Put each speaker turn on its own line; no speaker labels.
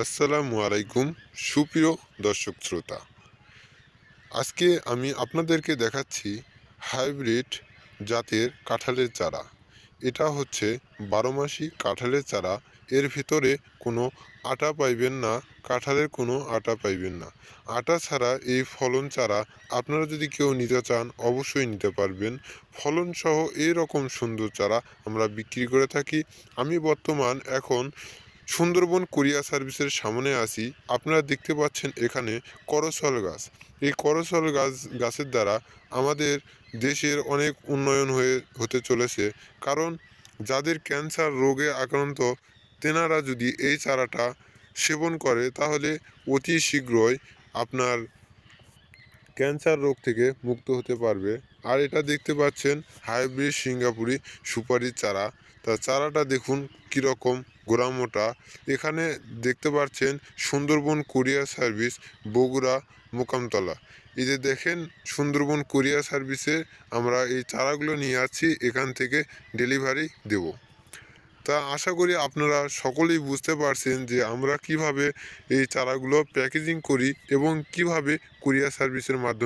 আসসালামু আলাইকুম সুপ্রিয় দর্শক শ্রোতা। আজকে আমি আপনাদেরকে দেখাচ্ছি হাইব্রিড জাতের কাঁঠালের চারা। এটা হচ্ছে বারোমাসি কাঁঠালের চারা। এর ভিতরে কোনো আটা পাইবেন না, কাঁঠালের কোনো আটা পাইবেন না। আটা ছাড়া এই ফলন চারা আপনারা যদি কেউ নিতে চান অবশ্যই নিতে পারবেন। ফলনসহ এরকম সুন্দর চারা আমরা বিক্রি করে থাকি। আমি বর্তমান এখন সুন্দরবন কুরিয়ার সার্ভিসের সামনে আছি। আপনারা দেখতে পাচ্ছেন এখানে করসল গাছ। এই করসল গাছের দ্বারা আমাদের দেশের অনেক উন্নয়ন হতে চলেছে। কারণ যাদের ক্যান্সার রোগে আক্রান্ত তেনারা যদি এই চারাটা সেবন করে তাহলে অতি শীঘ্রই আপনার ক্যান্সার রোগ থেকে মুক্ত হতে পারবে। আর এটা দেখতে পাচ্ছেন হাইব্রিড সিঙ্গাপুরি সুপারির চারা। তা চারাটা দেখুন কীরকম গোড়া মোটা। এখানে দেখতে পাচ্ছেন সুন্দরবন কুরিয়ার সার্ভিস, বগুড়া, মোকামতলা। এই যে দেখেন সুন্দরবন কুরিয়ার সার্ভিসে আমরা এই চারাগুলো নিয়ে আসছি, এখান থেকে ডেলিভারি দেব। তা আশা করি আপনারা সকলেই বুঝতে পারছেন যে আমরা কিভাবে এই চারাগুলো প্যাকেজিং করি এবং কিভাবে কুরিয়ার সার্ভিসের মাধ্যমে